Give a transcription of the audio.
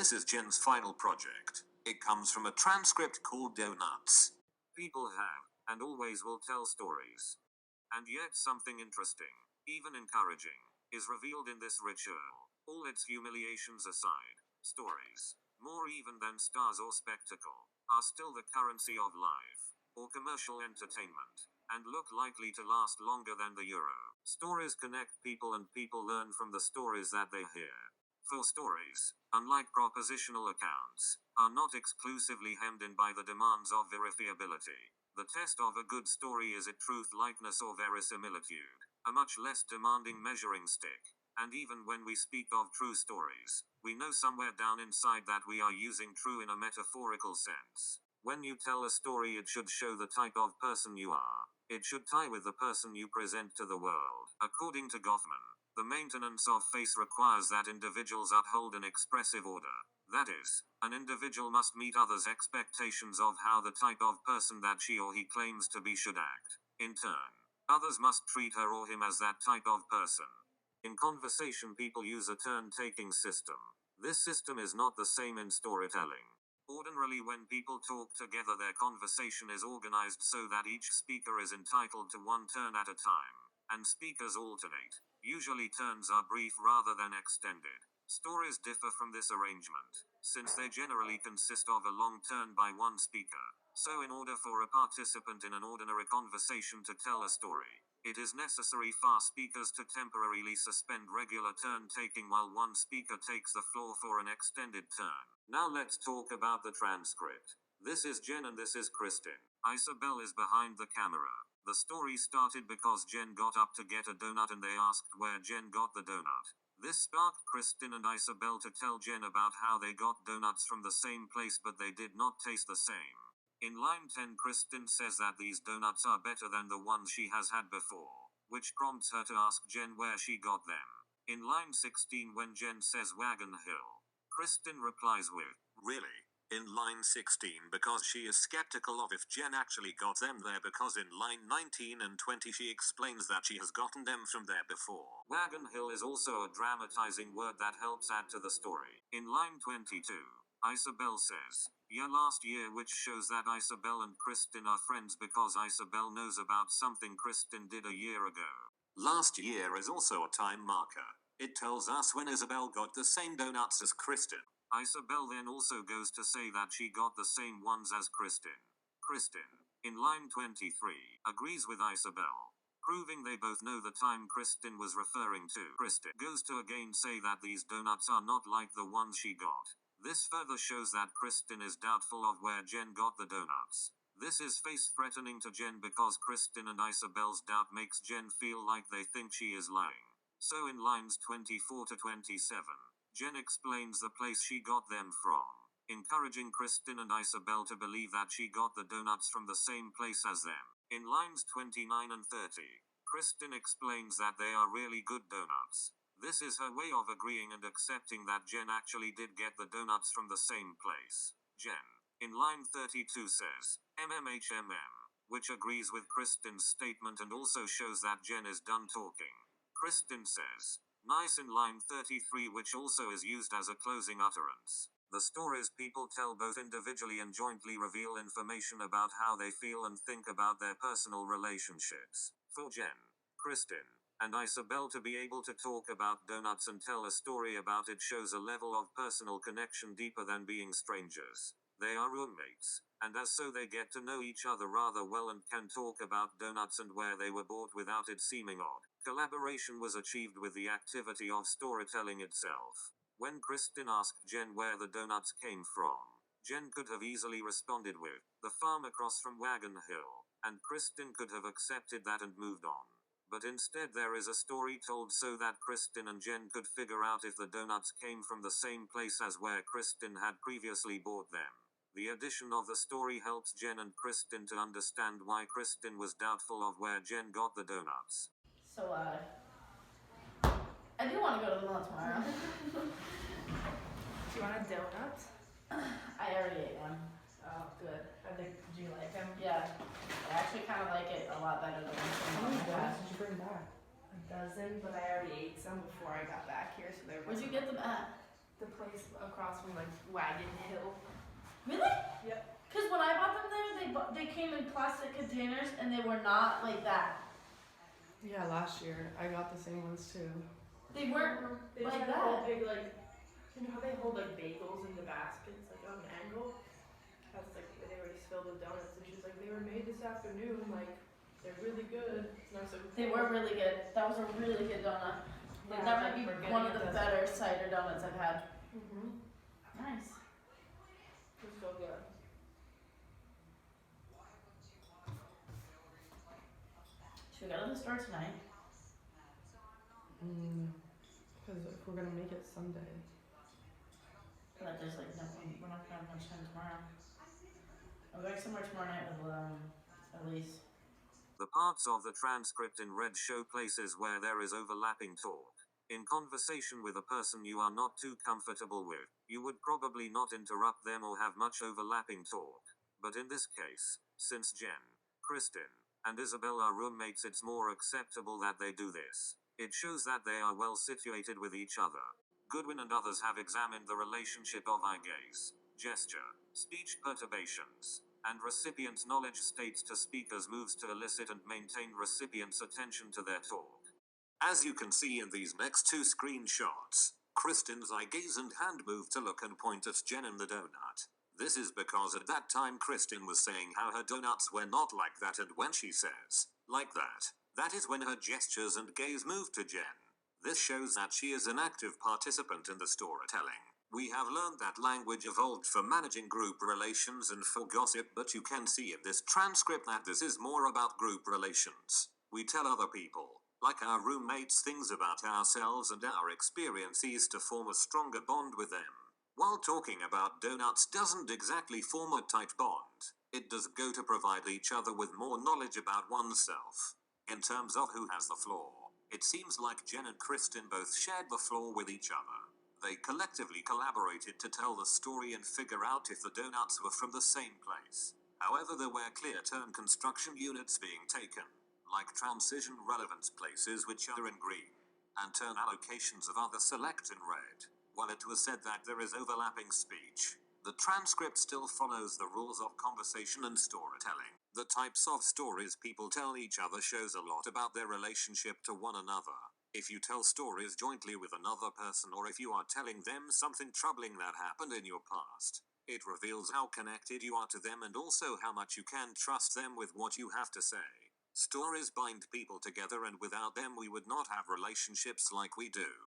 This is Jen's final project. It comes from a transcript called Donuts. People have, and always will tell stories. And yet something interesting, even encouraging, is revealed in this ritual. All its humiliations aside, stories, more even than stars or spectacle, are still the currency of life, or commercial entertainment, and look likely to last longer than the euro. Stories connect people and people learn from the stories that they hear. For stories, unlike propositional accounts, are not exclusively hemmed in by the demands of verifiability. The test of a good story is its truth, likeness, or verisimilitude, a much less demanding measuring stick. And even when we speak of true stories, we know somewhere down inside that we are using true in a metaphorical sense. When you tell a story, it should show the type of person you are. It should tie with the person you present to the world. According to Goffman, the maintenance of face requires that individuals uphold an expressive order. That is, an individual must meet others' expectations of how the type of person that she or he claims to be should act. In turn, others must treat her or him as that type of person. In conversation, people use a turn-taking system. This system is not the same in storytelling. Ordinarily, when people talk together, their conversation is organized so that each speaker is entitled to one turn at a time, and speakers alternate. Usually turns are brief rather than extended. Stories differ from this arrangement, since they generally consist of a long turn by one speaker. So in order for a participant in an ordinary conversation to tell a story, it is necessary for speakers to temporarily suspend regular turn-taking while one speaker takes the floor for an extended turn. Now let's talk about the transcript. This is Jen and this is Kristen. Isabel is behind the camera. The story started because Jen got up to get a donut and they asked where Jen got the donut. This sparked Kristen and Isabel to tell Jen about how they got donuts from the same place but they did not taste the same. In line 10, Kristen says that these donuts are better than the ones she has had before, which prompts her to ask Jen where she got them. In line 16, when Jen says Wagon Hill, Kristen replies with, "Really? In line 16, because she is skeptical of if Jen actually got them there, because in line 19 and 20 she explains that she has gotten them from there before." Wagon Hill is also a dramatizing word that helps add to the story. In line 22, Isabel says, "Yeah, last year," which shows that Isabel and Kristen are friends because Isabel knows about something Kristen did a year ago. Last year is also a time marker. It tells us when Isabel got the same donuts as Kristen. Isabel then also goes to say that she got the same ones as Kristen. Kristen, in line 23, agrees with Isabel, proving they both know the time Kristen was referring to. Kristen goes to again say that these donuts are not like the ones she got. This further shows that Kristen is doubtful of where Jen got the donuts. This is face-threatening to Jen because Kristen and Isabel's doubt makes Jen feel like they think she is lying. So in lines 24 to 27, Jen explains the place she got them from, encouraging Kristen and Isabel to believe that she got the donuts from the same place as them. In lines 29 and 30, Kristen explains that they are really good donuts. This is her way of agreeing and accepting that Jen actually did get the donuts from the same place. Jen, in line 32, says, "MMHMM," which agrees with Kristen's statement and also shows that Jen is done talking. Kristen says, "Nice," in line 33, which also is used as a closing utterance. The stories people tell both individually and jointly reveal information about how they feel and think about their personal relationships. For Jen, Kristen, and Isabel to be able to talk about donuts and tell a story about it shows a level of personal connection deeper than being strangers. They are roommates, and as so they get to know each other rather well and can talk about donuts and where they were bought without it seeming odd. Collaboration was achieved with the activity of storytelling itself. When Kristen asked Jen where the donuts came from, Jen could have easily responded with, "The farm across from Wagon Hill," and Kristen could have accepted that and moved on. But instead there is a story told so that Kristen and Jen could figure out if the donuts came from the same place as where Kristen had previously bought them. The addition of the story helps Jen and Kristen to understand why Kristen was doubtful of where Jen got the donuts. So, I do want to go to the mall tomorrow. Do you want a donut? I already ate one. Oh, good. Do you like them? Yeah, I actually kind of like it a lot better than How the many one I had. donuts did you bring back? A dozen, but I already ate some before I got back here, so they're. Where'd you get them at? The place across from like Wagon Hill. Really? Yep. Because when I bought them there, they came in plastic containers and they were not like that. Yeah, last year I got the same ones too. They weren't They like just had a whole that. big like, you know how they hold like bagels in the baskets like on an angle? That's like they already filled with donuts, and she's like, they were made this afternoon, like they're really good. And I was like, They were really good. That was a really good donut. Like, that might be one of the better cider donuts I've had. Nice. It was so good. Should we go to the store tonight? Because if we're gonna make it Sunday. But there's like no, we're not gonna have much time tomorrow. I'll go somewhere tomorrow night with Elise. The parts of the transcript in red show places where there is overlapping talk. In conversation with a person you are not too comfortable with, you would probably not interrupt them or have much overlapping talk. But in this case, since Jen, Kristen, and Isabel are roommates, it's more acceptable that they do this. It shows that they are well situated with each other. Goodwin and others have examined the relationship of eye gaze, gesture, speech perturbations, and recipients' knowledge states to speakers moves to elicit and maintain recipients' attention to their talk. As you can see in these next two screenshots, Kristen's eye gaze and hand move to look and point at Jen and the donut. This is because at that time Kristen was saying how her donuts were not like that, and when she says, like that, that is when her gestures and gaze move to Jen. This shows that she is an active participant in the storytelling. We have learned that language evolved for managing group relations and for gossip, but you can see in this transcript that this is more about group relations. We tell other people, like our roommates, things about ourselves and our experiences to form a stronger bond with them. While talking about donuts doesn't exactly form a tight bond, it does go to provide each other with more knowledge about oneself. In terms of who has the floor, it seems like Jen and Kristen both shared the floor with each other. They collectively collaborated to tell the story and figure out if the donuts were from the same place. However, there were clear turn construction units being taken, like transition relevance places which are in green, and turn allocations of other select in red. While it was said that there is overlapping speech, the transcript still follows the rules of conversation and storytelling. The types of stories people tell each other shows a lot about their relationship to one another. If you tell stories jointly with another person, or if you are telling them something troubling that happened in your past, it reveals how connected you are to them and also how much you can trust them with what you have to say. Stories bind people together, and without them we would not have relationships like we do.